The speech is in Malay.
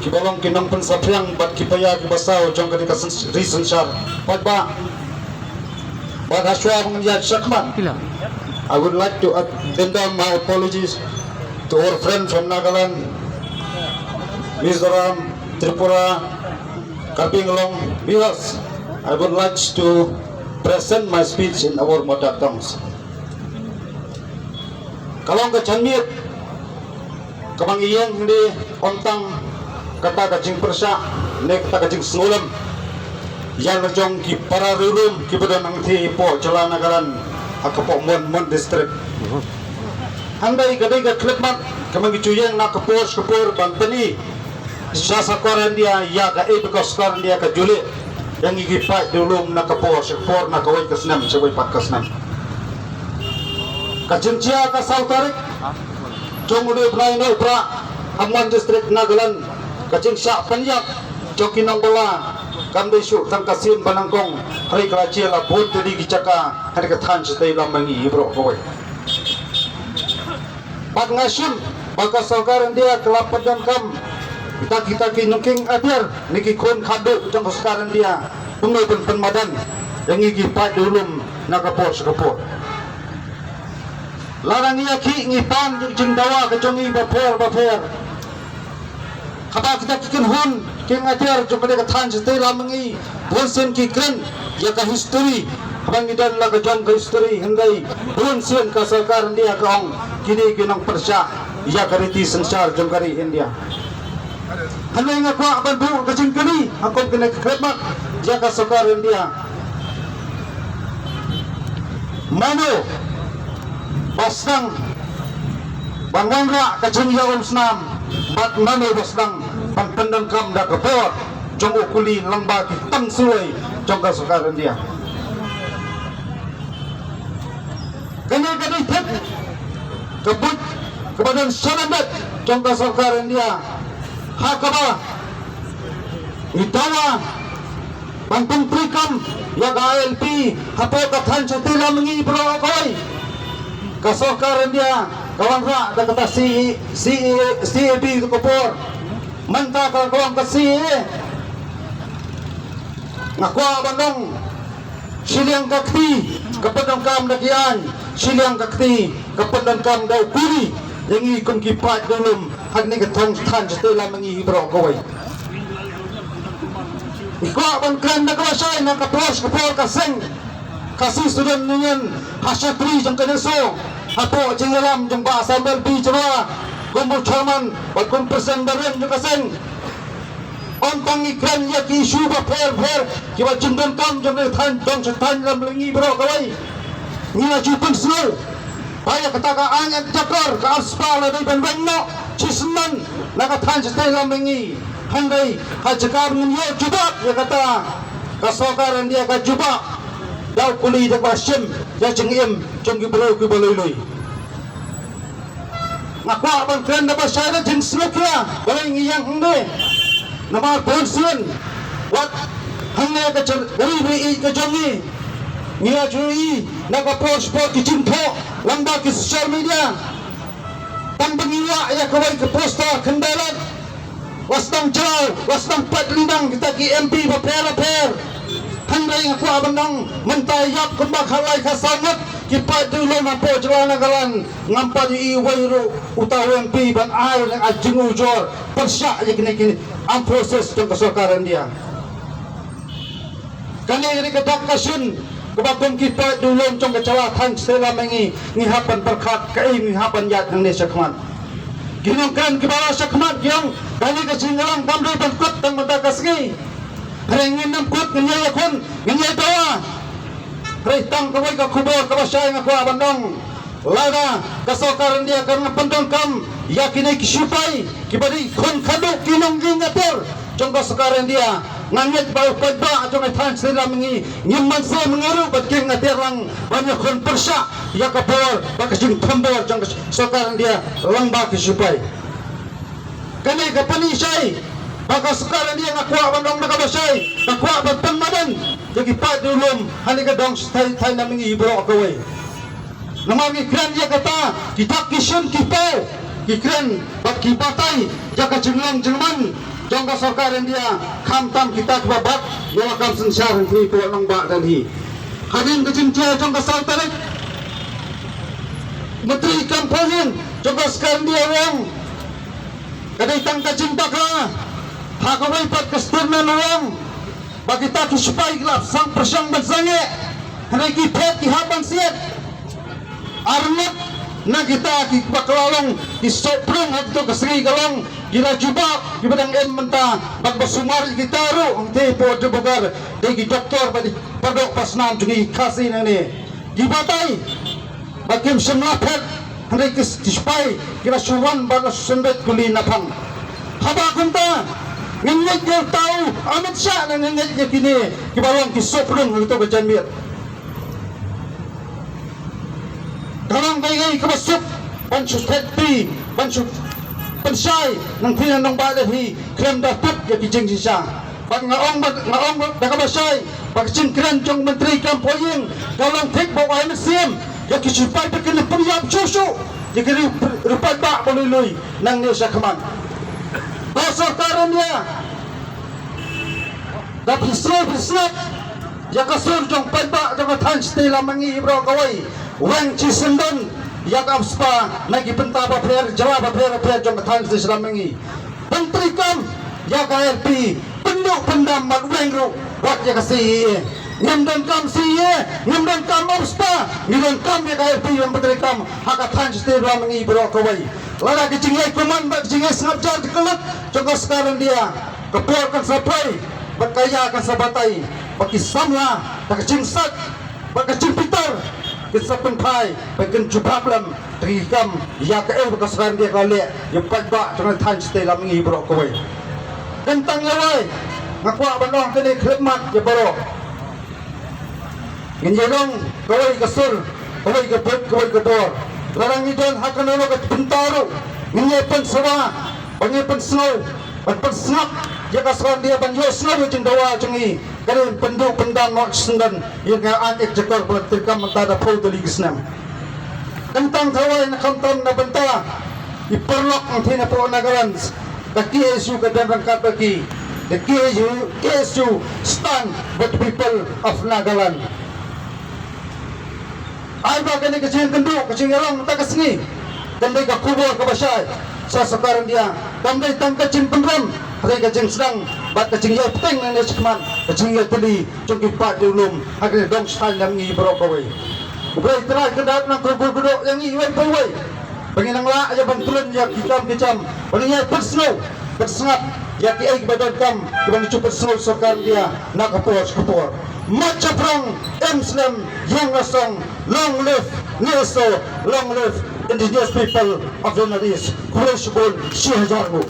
kibalong kinang pensapyang bat kipaya kibasaw jong kani ka risensyar pagba bad haswa mengjad syakman. I would like to tender my apologies to our friend from Nagaland, Mizoram, Tripura, Karbinglong, because I would like to present my speech in our mother tongues. Kalong kacamit, kamangiyang hindi ontang kata kacing persya, nek kata kacing senulam, yan najong ki pararurum ki badan ang ti po chala Nagaland akapo mon district. Handai gadai ga kletmat kamang icuyang na kapor bantani sa sakoran dia ya ga because koran dia ka juli yang igipat dulum na kapor na kawai kasnam sabay pakasnam kajincia ka sautarik jongudi play no pra amman district Nagaland kajing sya panyak jokinang bola kamde syu tang kasin banangkong hari kalachi la bon tadi gicaka hari ka than stay lamangi bro kawai pag ngasun baka sarkaran dia kelapa dan kam kita kinungking adir nikikon kado jang sarkaran dia tunggu penmadan yang igipat dulum nakapor larang iya ki ngipan jing dawa kejongi baper kaba kita kikin hun king adir jang pada kathan stay lamangi bonsen kiken ya ka history habang idan la kajong ka history hanggai bonsen ka sarkaran dia kaong kini kinang persya ya kariti sensar jongkari India hanay nga kwa bandu kajing kini akong pinagkretmak ya ka sarkar India mano basang bangangra kajing yawam snam bat mano basang pantandang kam da kapor jong ukuli lamba ki tang suway jong ka sarkar India ganay tet kebut kebadan sanabat jong ka sarkar India hakaba itawa pantong prikam ya ALP hapo kathan chatila mengi bro koy ka sarkar India kawan ra da kata CAB ko por manta ka kawan ka CA ngakwa bandong siliang kakti kapadang kam dakian siliang kakti kapadang kam daw kuri yang ikon kipat dulum hagni katong than stela mangi bro koy iko ban kan na kawasay na kapos kapor kaseng kasi student niyan hasatri jang kaneso apo jingalam jang ba sambal bi jawa gumbo chairman bagong presentarin jang kaseng ontang ikran ya ki shuba fer kiba jindon kam jang than jang than lam mangi bro koy ngina chupan snow Baya kataka angin jakar ka aspal na ban wenno chisman nakathan stay lamingi handai hajakar munyo jubak ya kata kasokaran dia ka jubak daw kuli da basim ya jengim jenggi bro ku baloy ngakwa ban kren da basaya jeng slokya balay ngiyang hande namar bonsin wat hande ka gari ka jongi niya jui nakapost po kijinto lamba ki social media pambangiwa ya kawai ke posta kendalan wasdang jaw wasdang patlinang kita ki MP paper handai aku abandang mentayap kembak halai kasangat ki padulo na po jala Nagaland ngampa di iwairu utaw MP ban ayo ng ajingu jor persya ya kini ang proses ng kasarkaran dia kani kadak kasun kabagong kita dulong trong kacawatan sila mengi ngihapan perkat kai ngihapan yat ng nesakman ginongkan kibala sakman yang kali kasingalang kamri pangkot ng madagasgi haringin ng kot ngayay akon ngayay tawa haritang kaway kakubor kabasay nga kwa bandong lada kasokaran dia karena pandong kam yakinay kisupay kibali kon kadok kinong gingater trong kasokaran dia ngangit bau pagba atong than sila mengi ngimman sa mengaru baking aterang banyak kon persya ya kapor bakasing tambor jang sokaran dia lamba kisupay kani kapanisay baka sokaran dia ngakwa bandong nakabasay ngakwa pagpamadan jadi padulom halika dong tay na mengi ibro kaway namagi kran dia kata kita kisun kipau kikran bak kipatay jaka jenglang jengman jong ka sarkar India kham tam kita kebabat yawa kam sensar hi po nang ba dan hi hadin kecimcia jong ka sal tarik menteri kampanye jong ka sekarang dia orang kadai tang ka cinta ka hakawai pat kesturnan orang bagi tak supaya gelap sang persang bersange hendak kipet kihapan siat arnat na kita ki bakalalong isoprong hadto kasri galong gira jubak di badang en menta bagbasumar kita ro ang te po de bogar de ki doktor badi padok pasnam tungi kasi nani gibatay bakim semlapet hendak supaya kira suwan balas sendet kuli napang haba kunta ngengit yang tahu Amit Syah na ngengit niya kini kibalong kisoprong hadto kajanmir Karang gay kabasuk pansut heti pansut pensai nang tinan nang badat hi krem dapat ya kijing sisa pag ngaong nakabasay pag singkran jong menteri kampoyeng kalong tek bawa MSM ya kisipay pagkin puyab susu ya kini rupat ba paluloy nang niya sa kaman basar karon niya dapat hisrap ya kasur jong padba jong tans tila mangi ibro kaway Wang Cisendon yak apspa nagi pentaba player jawab player jong tang di selamangi menteri kam yak RP penduk pendam magwengru wat yak si ngandon kam si ngandon kam apspa ngandon kam yak RP yang menteri kam hak tang di selamangi bro kawai lada kecingai kuman bak kecingai sengapjar kelut jong sekarang dia kepuarkan sapai berkaya akan sabatai bagi samla tak cingsat bak cimpitar kita penpai bagian jubab lam terikam ya ke berkesan dia kali yang padba dengan tan stela mengi bro kowe tentang lawai ngakwa bandong tadi khidmat ya bro nginjelong kowe kasur kowe gebet kowe gebor larang idon hakan ono ke bentaro nginyepen sawa pangepen snow pan snap ya kasran dia banjo snow jeng dawa jengi karen penduk pendam nok sendan yang anik jekor berterkam mentada pau dali gisnam tentang kawai na kantam na benta iperlok ang tina po nagaran the KSU kadan rangkat bagi the KSU stand with people of Nagaland ay ba kani kacing kenduk kacing yarong tagasngi kandai ka kubur ka basyay sa sekarang dia kandai tang kacing penram hari kacing sedang bat kacing ya peteng na neskeman kacing ya tadi cungki pat diulum akhirnya dong style yang ngi bro kawai ubray terai kendat nang kubur gedok yang ngi wen pawai penginang la aja bantulan ya kicam penginya persno persengap ya ki ai badan kam kibang cupat snow sekarang dia nak kapur macaprang Muslim yang rasong long live Neso long live indigenous people of the Northeast Kureshbol Syahjargo